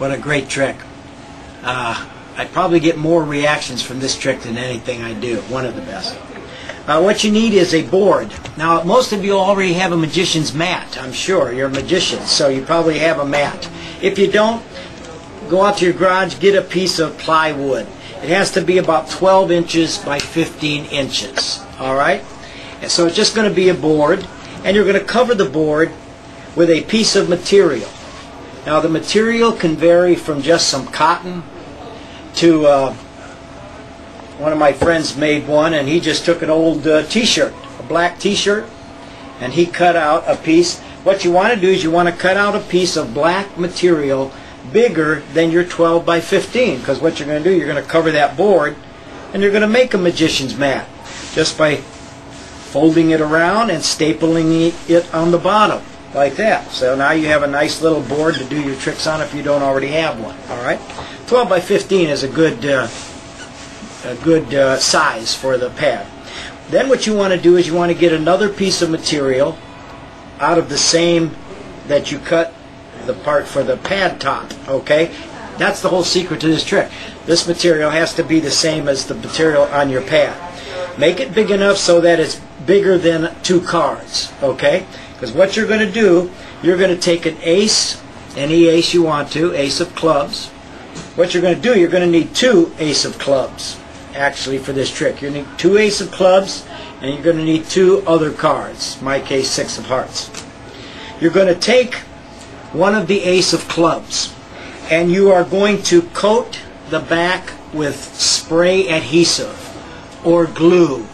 What a great trick. I probably get more reactions from this trick than anything I do. One of the best. What you need is a board. Now, most of you already have a magician's mat, I'm sure. You're magicians, so you probably have a mat. If you don't, go out to your garage, get a piece of plywood. It has to be about 12 inches by 15 inches. All right? And so it's just going to be a board, and you're going to cover the board with a piece of material. Now, the material can vary from just some cotton to one of my friends made one, and he just took an old t-shirt, a black t-shirt, and he cut out a piece. What you want to do is you want to cut out a piece of black material bigger than your 12 by 15, because what you're going to do, you're going to cover that board, and you're going to make a magician's mat just by folding it around and stapling it on the bottom like that. So now you have a nice little board to do your tricks on if you don't already have one. All right, 12 by 15 is a good size for the pad. Then what you want to do is you want to get another piece of material out of the same that you cut the part for the pad top. Okay, that's the whole secret to this trick. This material has to be the same as the material on your pad. Make it big enough so that it's bigger than 2 cards. Okay, because what you're going to do, you're going to take an ace, any ace you want to, ace of clubs. What you're going to do, you're going to need 2 ace of clubs actually for this trick. You're going to need 2 ace of clubs, and you're going to need 2 other cards, in my case 6 of hearts. You're going to take one of the ace of clubs, and you are going to coat the back with spray adhesive or glue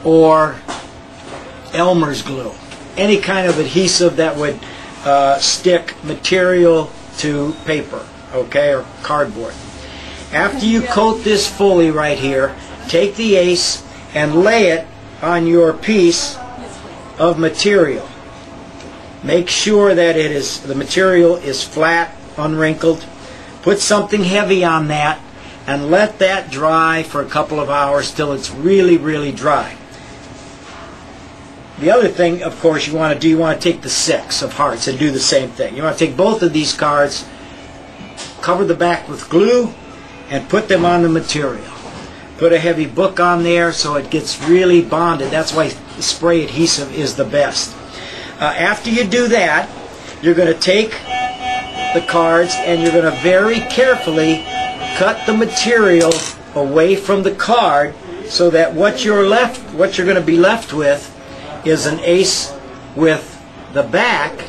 or Elmer's glue, any kind of adhesive that would stick material to paper, okay, or cardboard. After you coat this fully right here, take the ace and lay it on your piece of material. Make sure that the material is flat, unwrinkled. Put something heavy on that and let that dry for a couple of hours till it's really, really dry. The other thing, of course, you want to do, you want to take the 6 of hearts and do the same thing. You want to take both of these cards, cover the back with glue, and put them on the material. Put a heavy book on there so it gets really bonded. That's why spray adhesive is the best. After you do that, you're going to take the cards and you're going to very carefully cut the material away from the card so that what you're going to be left with is an ace with the back.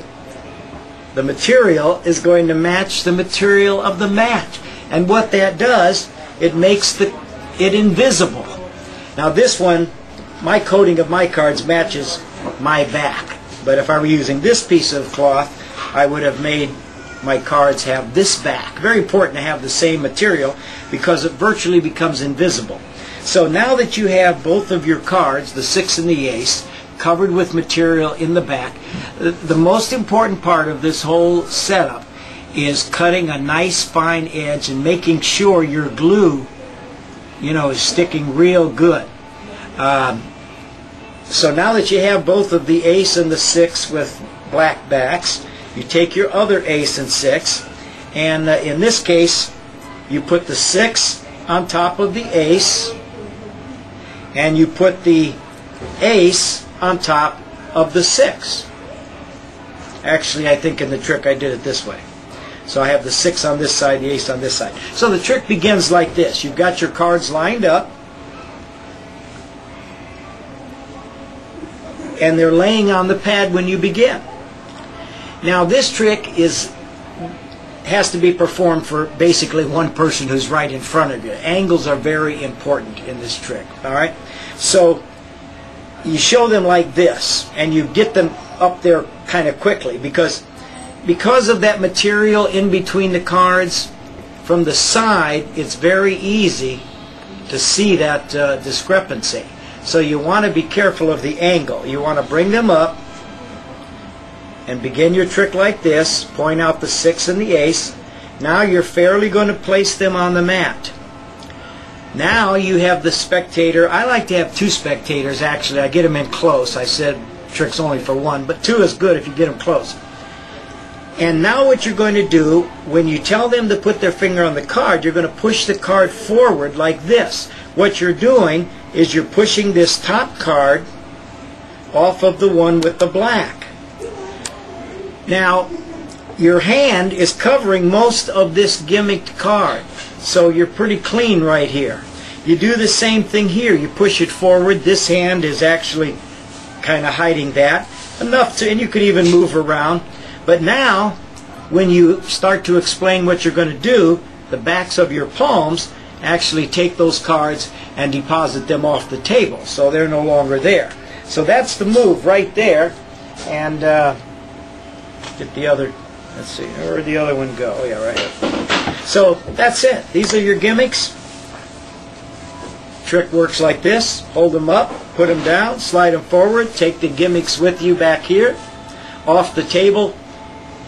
The material is going to match the material of the mat. And what that does, it makes it invisible. Now this one, my coating of my cards matches my back. But if I were using this piece of cloth, I would have made my cards have this back. Very important to have the same material because it virtually becomes invisible. So now that you have both of your cards, the 6 and the ace, covered with material in the back, the most important part of this whole setup is cutting a nice fine edge and making sure your glue, is sticking real good. So now that you have both of the ace and the 6 with black backs, you take your other ace and 6, and in this case, you put the 6 on top of the ace, and you put the ace on top of the 6. Actually, I think in the trick I did it this way. So I have the 6 on this side, the ace on this side. So the trick begins like this. You've got your cards lined up, and they're laying on the pad when you begin. Now this trick has to be performed for basically one person who's right in front of you. Angles are very important in this trick. All right, so you show them like this, and you get them up there kind of quickly because of that material in between the cards. From the side, it's very easy to see that discrepancy. So you want to be careful of the angle. You want to bring them up and begin your trick like this. Point out the 6 and the ace. Now you're fairly going to place them on the mat. Now you have the spectator. I like to have 2 spectators actually. I get them in close. I said trick's only for 1, but 2 is good if you get them close. And now what you're going to do, when you tell them to put their finger on the card, you're going to push the card forward like this. What you're doing is you're pushing this top card off of the one with the black. Now, your hand is covering most of this gimmicked card, so you're pretty clean right here. You do the same thing here. You push it forward. This hand is actually kind of hiding that enough to, and you could even move around. But now, when you start to explain what you're going to do, the backs of your palms actually take those cards and deposit them off the table, so they're no longer there. So that's the move right there. And get the other, let's see, where'd the other one go? Oh yeah, right here. So that's it. These are your gimmicks. Trick works like this. Hold them up, put them down, slide them forward, take the gimmicks with you back here, off the table.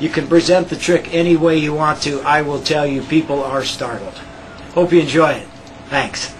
You can present the trick any way you want to. I will tell you, people are startled. Hope you enjoy it. Thanks.